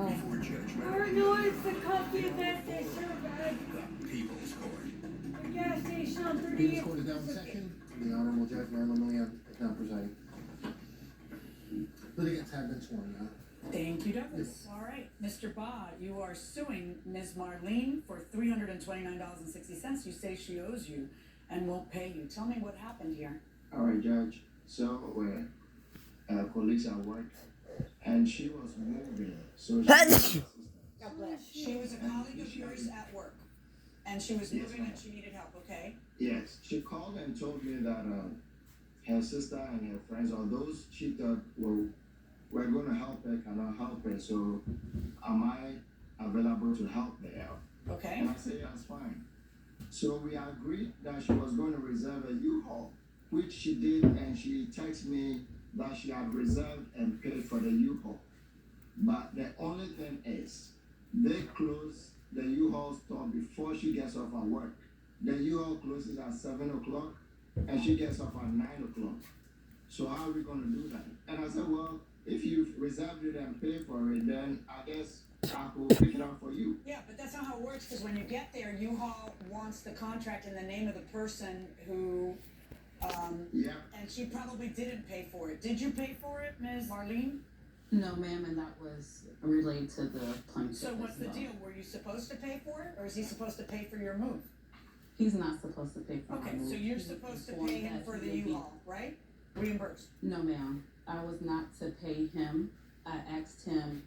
before judgment. Or no, it's the coffee event they serve at The People's Court. the gas station on People's 38th. Court is now in session. The Honorable Judge Marilyn Milian is now presiding. Litigants have been sworn in. Thank you, Douglas. All right, Mr. Ba, you are suing Ms. Marlene for $329.60. You say she owes you and won't pay you. Tell me what happened here. All right, Judge. So we're colleagues at work, and she was moving. So she She was a colleague of yours at work, and she was Yes, moving ma'am. and she needed help, okay? yes, she called and told me that her sister and her friends, or those she thought were going to help her, cannot help her. So am I available to help her out? Okay? And I said, yeah, that's fine. So we agreed that she was going to reserve a U-Haul, which she did, and she texted me that she had reserved and paid for the U-Haul. But the only thing is, they close the U-Haul store before she gets off at work. The U-Haul closes at 7 o'clock, and she gets off at 9 o'clock. So how are we going to do that? And I said, well, if you've reserved it and paid for it, then I guess I will pick it up for you. Yeah, but that's not how it works, because when you get there, U-Haul wants the contract in the name of the person who, Yeah. and she probably didn't pay for it. Did you pay for it, Ms. Marlene? No, ma'am, and that was relayed to the plaintiff. So what's as the well. deal? Were you supposed to pay for it, or is he supposed to pay for your move? He's not supposed to pay for my Okay, move. so you're He was supposed to informed pay him that for he the would be- U-Haul, right? Reimbursed. No, ma'am, I was not to pay him. I asked him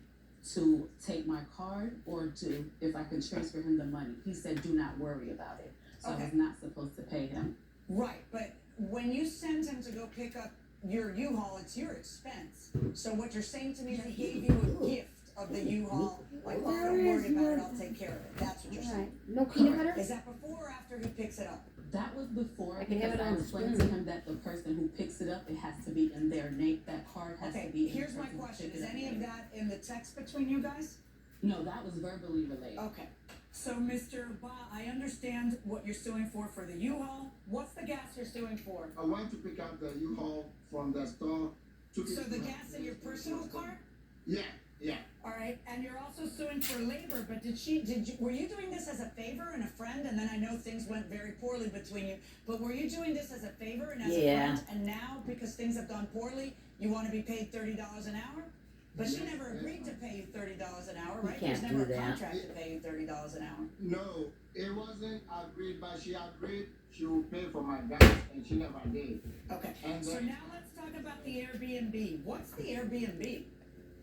to take my card or to, if I could transfer him the money. He said, do not worry about it. So I Okay. was not supposed to pay him. Right, but when you send him to go pick up your U-Haul, it's your expense. So what you're saying to me is he gave you a gift of the U-Haul, like, oh, don't worry about it, I'll take care of it. That's what you're Alright, saying. no peanut butter? Is that before or after he picks it up? That was before, I can have because it I on the explained spoon. to him that the person who picks it up, it has to be in their name, that card has Okay, to be in the here's my person who question. picked Is it up any of name. that in the text between you guys? No, that was verbally relayed. Okay. So, Mr. Ba, I understand what you're suing for the U-Haul. What's the gas you're suing for? I went to pick up the U-Haul from the store. Took it So to the my- gas in your personal car? Yeah, yeah. All right, and you're also suing for labor, but were you doing this as a favor and a friend? And then I know things went very poorly between you, but were you doing this as a favor and as a Yeah. friend? And now, because things have gone poorly, you want to be paid $30 an hour? But she Yes, never yes, agreed to ma'am. pay you $30 an hour, You right? can't There's never do a that. contract to pay you $30 an hour. No, it wasn't agreed, but she agreed she would pay for my gas, and she never did. Okay, And so then- now let's talk about the Airbnb. What's the Airbnb?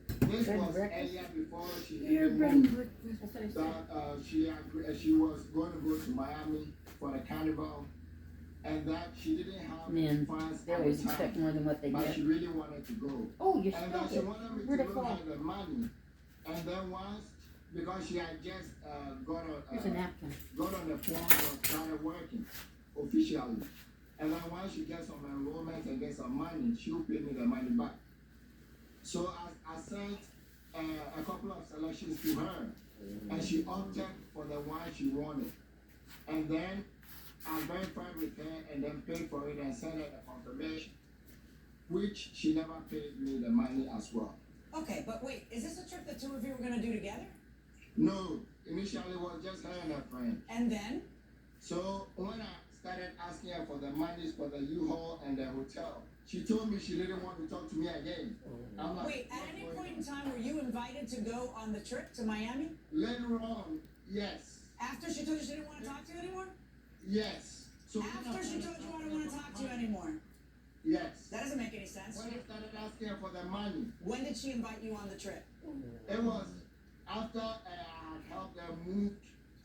This Bed and was breakfast. earlier before she Your even bread moved. and breakfast. That's what I That said. she was going to go to Miami for the carnival, and that she didn't have Man, funds they at always the expect time, more than what they but get. she really wanted to go. Oh, you And that spilled she it. wanted me Where'd to it look fall? at the money, and then once, because she had just Here's a napkin. got on the phone and started working officially. And then once she gets some enrollment and gets some money, she'll pay me the money back. So I sent a couple of selections to her, and she opted for the one she wanted. And then I verified with her and then paid for it and sent her the confirmation, which she never paid me the money as well. Okay, but wait, is this a trip the two of you were gonna do together? No, initially it was just her and her friend. And then? So when I started asking her for the monies for the U-Haul and the hotel, she told me she didn't want to talk to me again. I'm like, Wait, at "What's any going point on?" in time were you invited to go on the trip to Miami? Later on, yes, After she told you she didn't want to talk to you anymore? yes. So After she told you I don't want to talk to you anymore? yes. That doesn't make any sense. When I started asking her for the money, When did she invite you on the trip? it was after I had helped her move,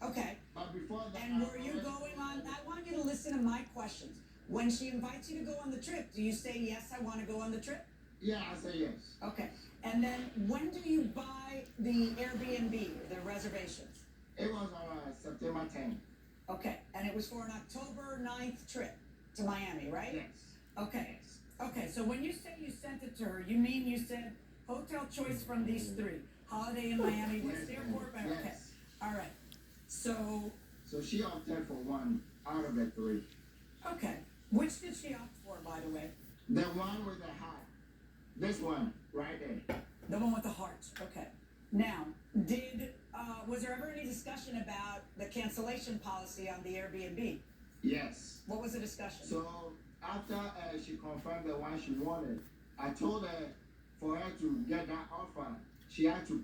Okay, but before that. and I were you already- going on, I want you to listen to my questions. When she invites you to go on the trip, do you say, yes, I want to go on the trip? Yeah, I say yes. Okay, and then when do you buy the Airbnb, the reservations? It was on September 10th. Okay, and it was for an October 9th trip to Miami, right? Yes. Okay, okay, so when you say you sent it to her, you mean you said hotel choice from these three, Holiday Inn Miami, West Airport, okay, Yes. all right. So, So she opted for one out of the three. okay, which did she opt for, by the way? The one with the hat. This one, right there. The one with the heart, okay. Now, was there ever any discussion about the cancellation policy on the Airbnb? Yes. What was the discussion? So after she confirmed the one she wanted, I told her for her to get that offer, she had to,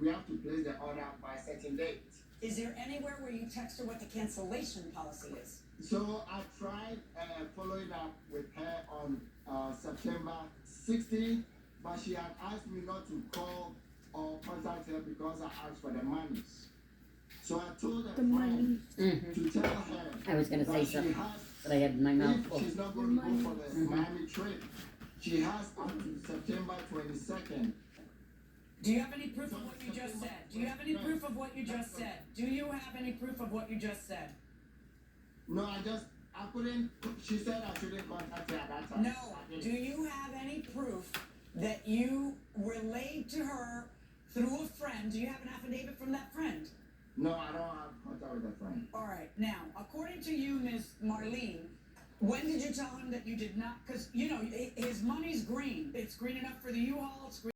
we have to place the order by a certain date. Is there anywhere where you text her what the cancellation policy is? So I tried following up with her on September 16th, but she had asked me not to call or contact her because I asked for the monies. So I told her friend to tell her I was gonna say that she something, has, but I had my mouth if full. she's not going to go for the Miami trip, she has up to September 22nd. Do you have any proof of what you just said? Do you have any proof of what you just said? Do you have any proof of what you just said? No, I couldn't, she said I shouldn't contact her at that time. No. I didn't. Do you have any proof that you relayed to her through a friend? Do you have an affidavit from that friend? No, I don't have contact with a friend. All right. Now, according to you, Ms. Marlene, when did you tell him that you did not? Because, you know, his money's green. It's green enough for the U-Haul. It's green